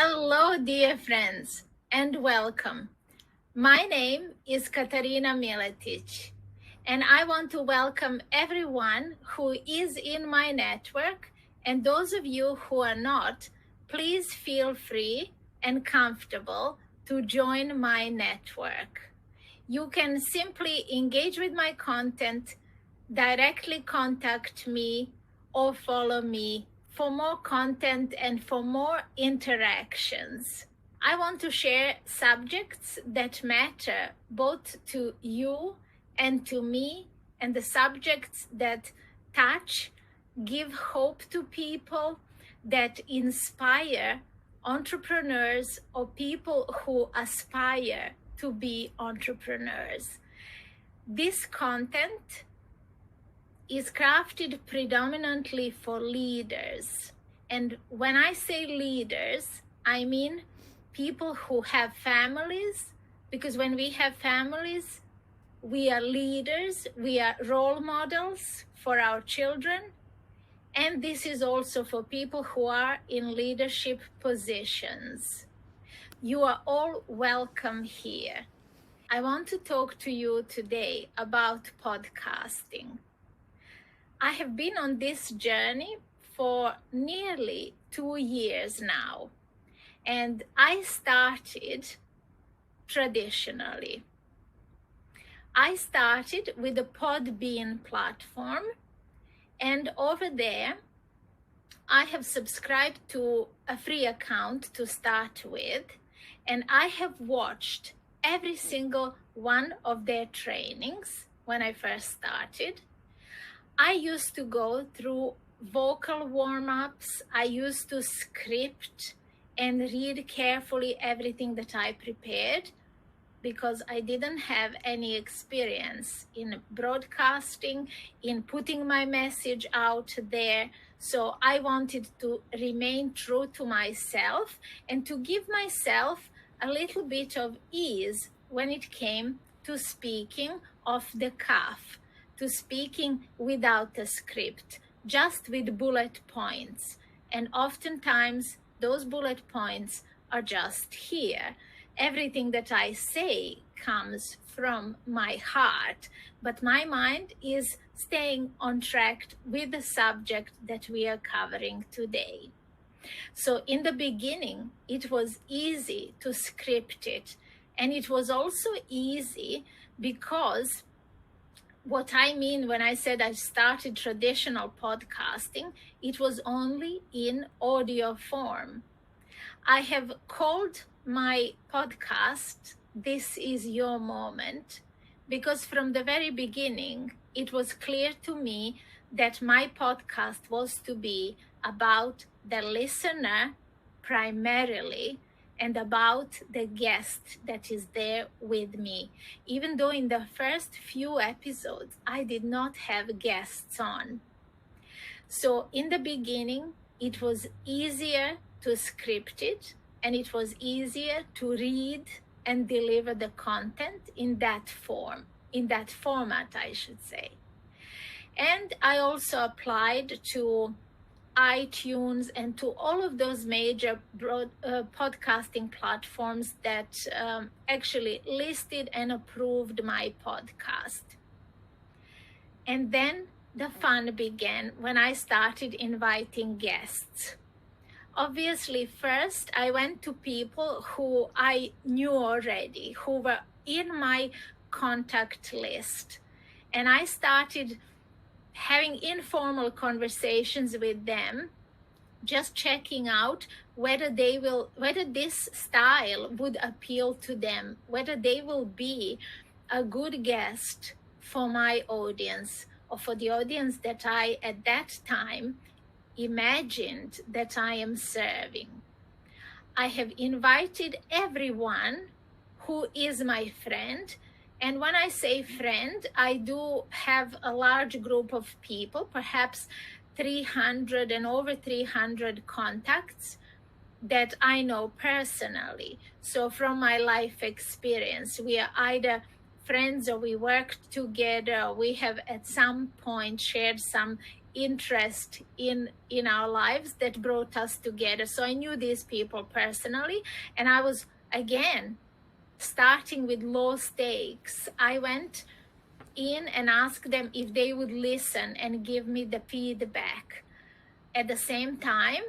Hello, dear friends, and welcome. My name is Katarina Miletic, and I want to welcome everyone who is in my network, and those of you who are not, please feel free and comfortable to join my network. You can simply engage with my content, directly contact me, or follow me for more content and for more interactions. I want to share subjects that matter both to you and to me, and the subjects that touch, give hope to people, that inspire entrepreneurs or people who aspire to be entrepreneurs. This content is crafted predominantly for leaders. And when I say leaders, I mean people who have families, because when we have families, we are leaders, we are role models for our children. And this is also for people who are in leadership positions. You are all welcome here. I want to talk to you today about podcasting. I have been on this journey for nearly 2 years now, and I started traditionally. I started with the Podbean platform, and over there, I have subscribed to a free account to start with, and I have watched every single one of their trainings when I first started. I used to go through vocal warm-ups. I used to script and read carefully everything that I prepared because I didn't have any experience in broadcasting, in putting my message out there. So I wanted to remain true to myself and to give myself a little bit of ease when it came to speaking off the cuff, to speaking without a script, just with bullet points. And oftentimes those bullet points are just here. Everything that I say comes from my heart, but my mind is staying on track with the subject that we are covering today. So in the beginning, it was easy to script it. And it was also easy because what I mean when I said I started traditional podcasting, it was only in audio form. I have called my podcast, This Is Your Moment, because from the very beginning, it was clear to me that my podcast was to be about the listener primarily, and about the guest that is there with me. Even though in the first few episodes, I did not have guests on. So in the beginning, it was easier to script it, and it was easier to read and deliver the content in that format, I should say. And I also applied to iTunes and to all of those major podcasting platforms that actually listed and approved my podcast. And then the fun began when I started inviting guests. Obviously, first I went to people who I knew already, who were in my contact list. And I started having informal conversations with them, just checking out whether this style would appeal to them, whether they will be a good guest for my audience or for the audience that I, at that time, imagined that I am serving. I have invited everyone who is my friend. And when I say friend, I do have a large group of people, perhaps 300 and over 300 contacts that I know personally. So from my life experience, we are either friends or we worked together, or we have at some point shared some interest in our lives that brought us together. So I knew these people personally, and I was, again, starting with low stakes. I went in and asked them if they would listen and give me the feedback. At the same time,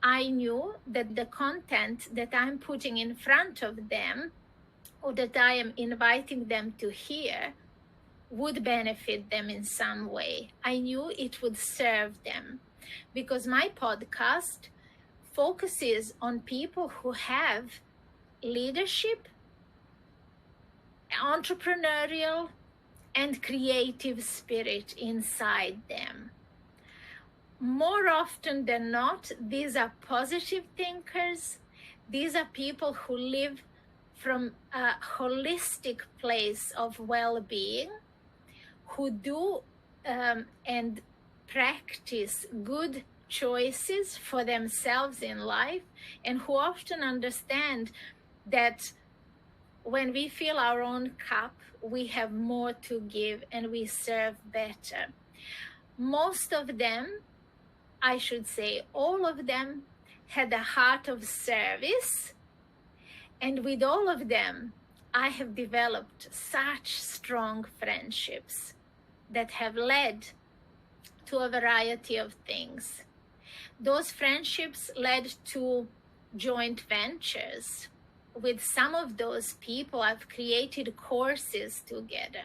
I knew that the content that I'm putting in front of them, or that I am inviting them to hear, would benefit them in some way. I knew it would serve them, because my podcast focuses on people who have leadership, entrepreneurial, and creative spirit inside them. More often than not, these are positive thinkers. These are people who live from a holistic place of well-being, who do and practice good choices for themselves in life, and who often understand that when we fill our own cup, we have more to give and we serve better. Most of them, I should say all of them, had a heart of service, and with all of them, I have developed such strong friendships that have led to a variety of things. Those friendships led to joint ventures. With some of those people, I've created courses together.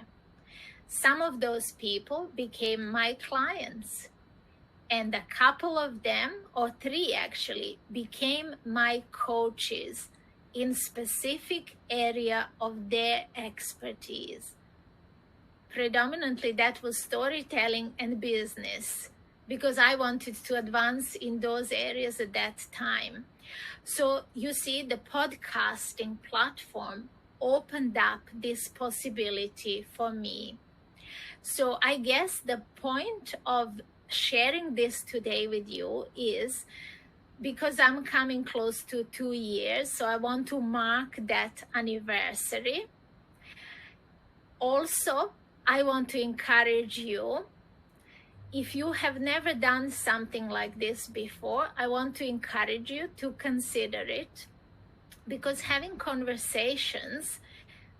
Some of those people became my clients, and a couple of them, or three actually, became my coaches in specific area of their expertise. Predominantly, that was storytelling and business, because I wanted to advance in those areas at that time. So you see, the podcasting platform opened up this possibility for me. So I guess the point of sharing this today with you is because I'm coming close to 2 years, so I want to mark that anniversary. Also, I want to encourage you, if you have never done something like this before, I want to encourage you to consider it, because having conversations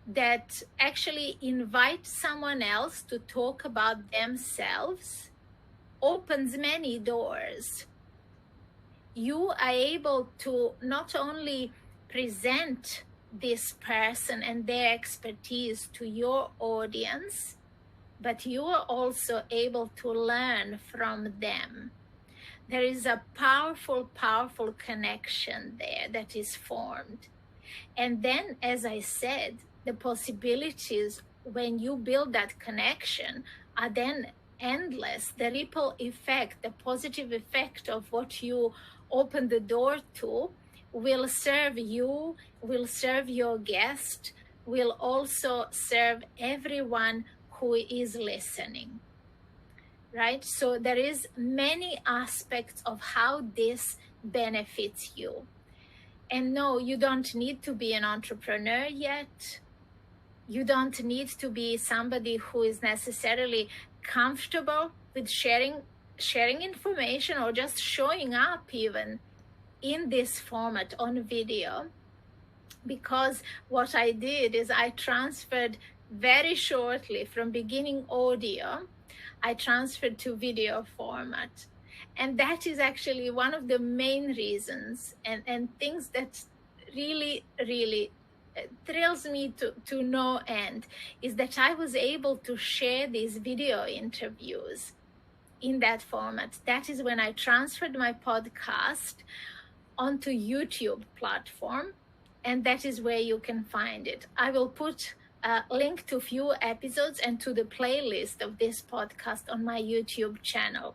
that actually invite someone else to talk about themselves opens many doors. You are able to not only present this person and their expertise to your audience, but you are also able to learn from them. There is a powerful, powerful connection there that is formed. And then, as I said, the possibilities when you build that connection are then endless. The ripple effect, the positive effect of what you open the door to will serve you, will serve your guest, will also serve everyone who is listening, right? So there is many aspects of how this benefits you. And no, you don't need to be an entrepreneur yet. You don't need to be somebody who is necessarily comfortable with sharing information or just showing up even in this format on video. Because what I did is I transferred very shortly from beginning audio, I transferred to video format. And that is actually one of the main reasons and things that really, really thrills me to no end, is that I was able to share these video interviews in that format. That is when I transferred my podcast onto YouTube platform, and that is where you can find it. I will put a link to a few episodes and to the playlist of this podcast on my YouTube channel.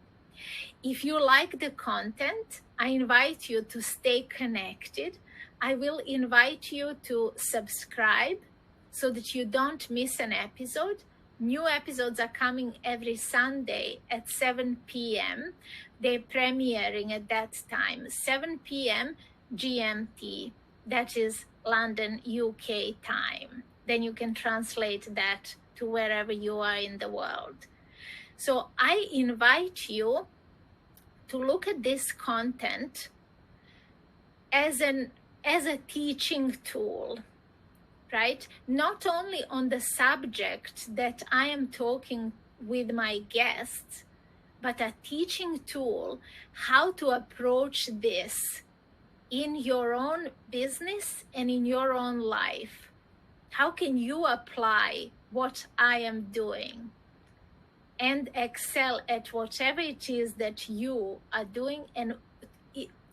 If you like the content, I invite you to stay connected. I will invite you to subscribe so that you don't miss an episode. New episodes are coming every Sunday at 7 p.m. They're premiering at that time, 7 p.m. GMT. That is London, UK time. Then you can translate that to wherever you are in the world. So I invite you to look at this content as a teaching tool, right? Not only on the subject that I am talking with my guests, but a teaching tool how to approach this in your own business and in your own life. How can you apply what I am doing and excel at whatever it is that you are doing, and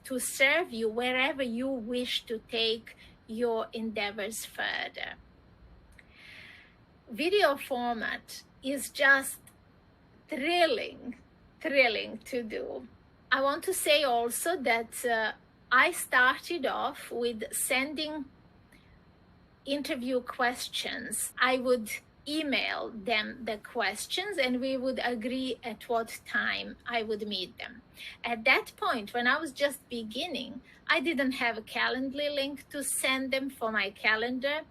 to serve you wherever you wish to take your endeavors further? Video format is just thrilling to do. I want to say also that I started off with sending interview questions. I would email them the questions and we would agree at what time I would meet them. At that point, when I was just beginning, I didn't have a Calendly link to send them for my calendar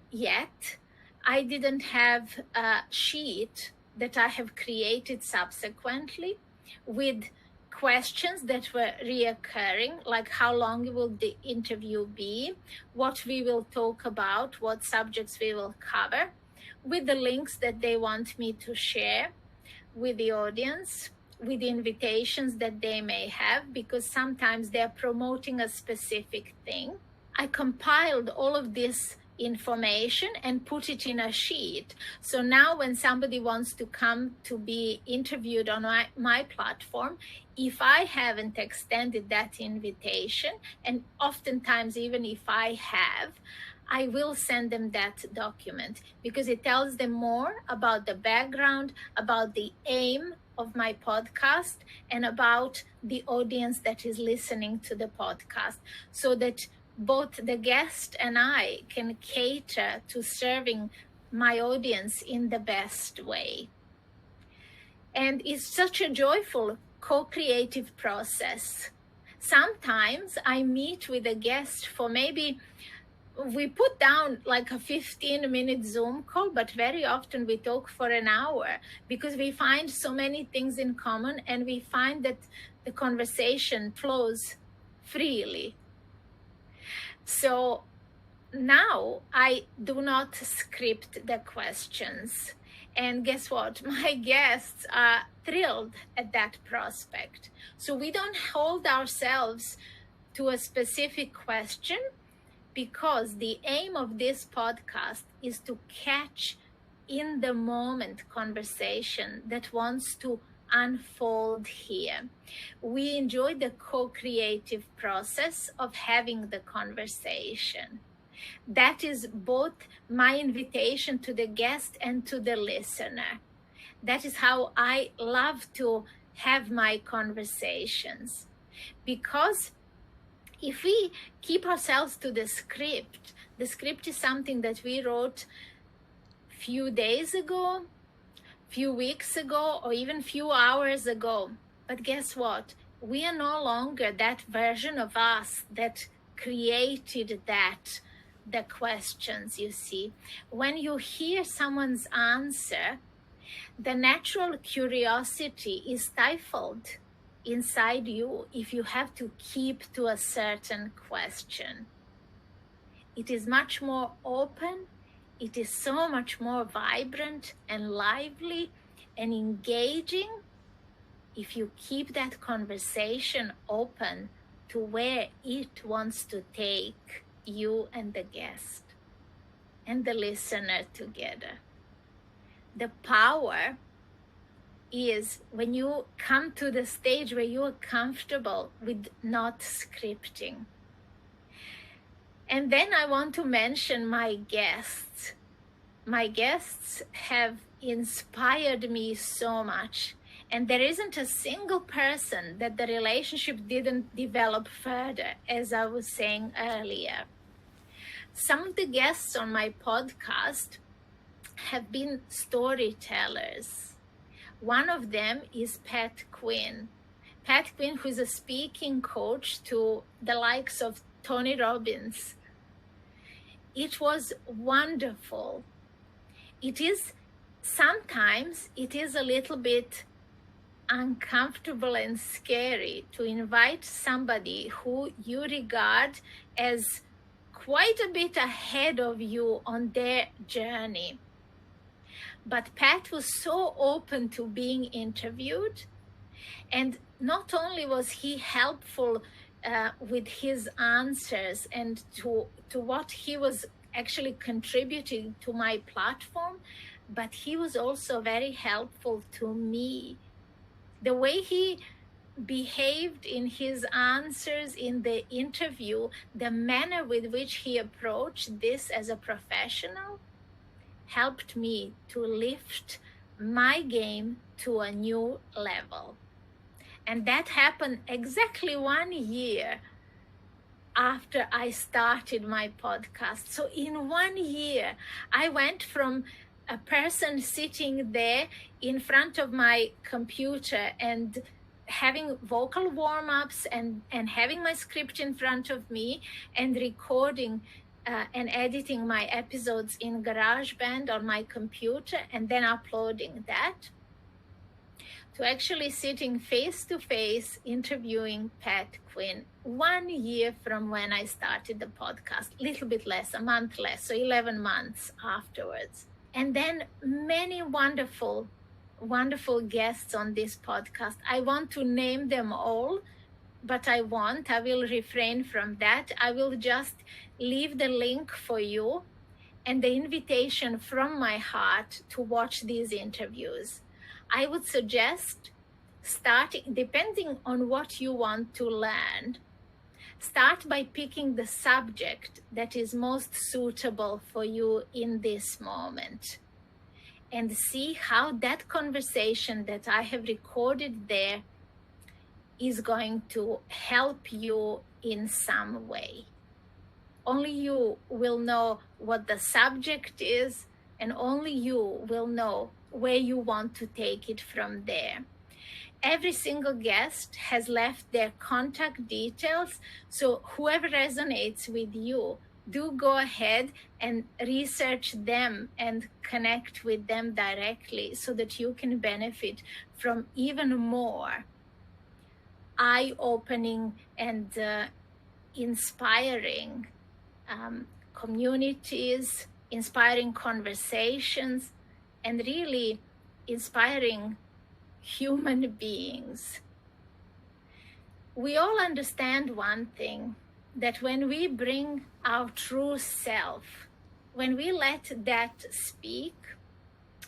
yet. I didn't have a sheet that I have created subsequently with questions that were reoccurring, like how long will the interview be, what we will talk about, what subjects we will cover, with the links that they want me to share with the audience, with the invitations that they may have, because sometimes they're promoting a specific thing. I compiled all of this information and put it in a sheet. So now when somebody wants to come to be interviewed on my platform, if I haven't extended that invitation, and oftentimes even if I have, I will send them that document, because it tells them more about the background, about the aim of my podcast, and about the audience that is listening to the podcast, so that both the guest and I can cater to serving my audience in the best way. And it's such a joyful co-creative process. Sometimes I meet with a guest for maybe, we put down like a 15-minute Zoom call, but very often we talk for an hour, because we find so many things in common and we find that the conversation flows freely. So now I do not script the questions. And guess what? My guests are thrilled at that prospect. So we don't hold ourselves to a specific question, because the aim of this podcast is to catch in the moment conversation that wants to unfold here. We enjoy the co-creative process of having the conversation. That is both my invitation to the guest and to the listener. That is how I love to have my conversations. Because if we keep ourselves to the script is something that we wrote few days ago, few weeks ago, or even few hours ago. But guess what? We are no longer that version of us that created the questions, you see. When you hear someone's answer, the natural curiosity is stifled inside you if you have to keep to a certain question. It is much more open. It is so much more vibrant and lively and engaging if you keep that conversation open to where it wants to take you and the guest and the listener together. The power is when you come to the stage where you are comfortable with not scripting. And then I want to mention my guests. My guests have inspired me so much. And there isn't a single person that the relationship didn't develop further, as I was saying earlier. Some of the guests on my podcast have been storytellers. One of them is Pat Quinn. Pat Quinn, who is a speaking coach to the likes of Tony Robbins. It was wonderful. Sometimes it is a little bit uncomfortable and scary to invite somebody who you regard as quite a bit ahead of you on their journey. But Pat was so open to being interviewed, and not only was he helpful with his answers and to what he was actually contributing to my platform, but he was also very helpful to me. The way he behaved in his answers in the interview, the manner with which he approached this as a professional, helped me to lift my game to a new level. And that happened exactly 1 year after I started my podcast. So in 1 year, I went from a person sitting there in front of my computer and having vocal warm-ups and having my script in front of me and recording and editing my episodes in GarageBand on my computer and then uploading that, to actually sitting face-to-face interviewing Pat Quinn 1 year from when I started the podcast, a little bit less, a month less, so 11 months afterwards. And then many wonderful, wonderful guests on this podcast. I want to name them all, but I will refrain from that. I will just leave the link for you and the invitation from my heart to watch these interviews. I would suggest starting, depending on what you want to learn, start by picking the subject that is most suitable for you in this moment, and see how that conversation that I have recorded there is going to help you in some way. Only you will know what the subject is, and only you will know where you want to take it from there. Every single guest has left their contact details, so whoever resonates with you, do go ahead and research them and connect with them directly so that you can benefit from even more eye-opening and inspiring communities, inspiring conversations, and really inspiring human beings. We all understand one thing, that when we bring our true self, when we let that speak,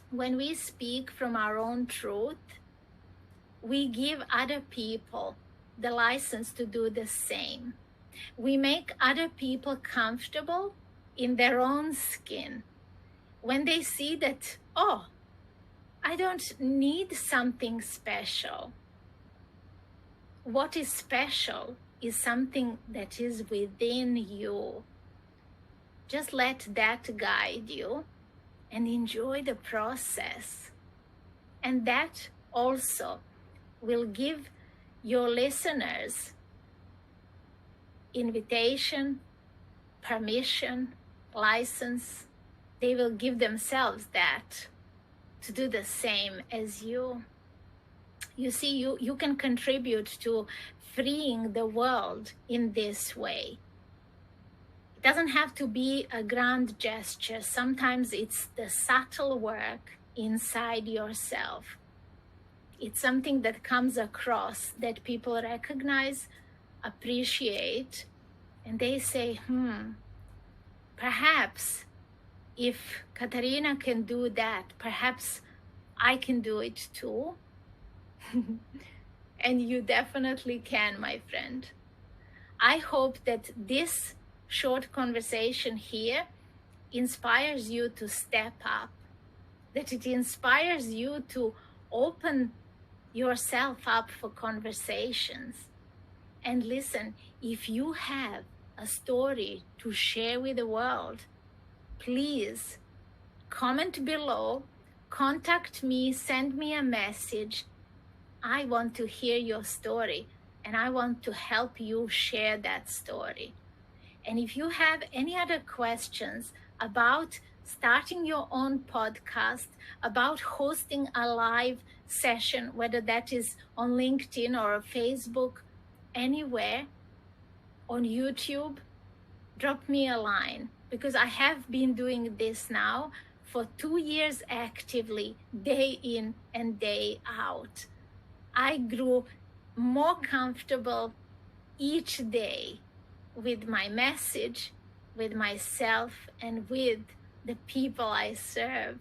when we speak from our own truth, we give other people the license to do the same. We make other people comfortable in their own skin. When they see that, oh, I don't need something special. What is special is something that is within you. Just let that guide you and enjoy the process. And that also will give your listeners invitation, permission, license. They will give themselves that to do the same as you. You see, you can contribute to freeing the world in this way. It doesn't have to be a grand gesture. Sometimes it's the subtle work inside yourself. It's something that comes across that people recognize, appreciate, and they say, perhaps if Katarina can do that, perhaps I can do it too. And you definitely can, my friend. I hope that this short conversation here inspires you to step up, that it inspires you to open yourself up for conversations. And listen, if you have a story to share with the world, please comment below, contact me, send me a message. I want to hear your story and I want to help you share that story. And if you have any other questions about starting your own podcast, about hosting a live session, whether that is on LinkedIn or Facebook, anywhere, on YouTube, drop me a line, because I have been doing this now for 2 years actively, day in and day out. I grew more comfortable each day with my message, with myself, and with the people I serve.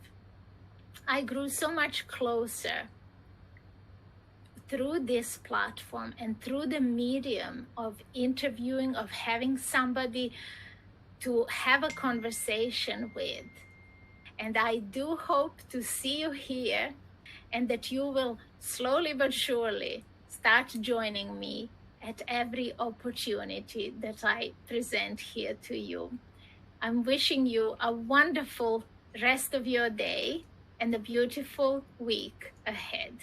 I grew so much closer through this platform and through the medium of interviewing, of having somebody to have a conversation with. And I do hope to see you here, and that you will slowly but surely start joining me at every opportunity that I present here to you. I'm wishing you a wonderful rest of your day and a beautiful week ahead.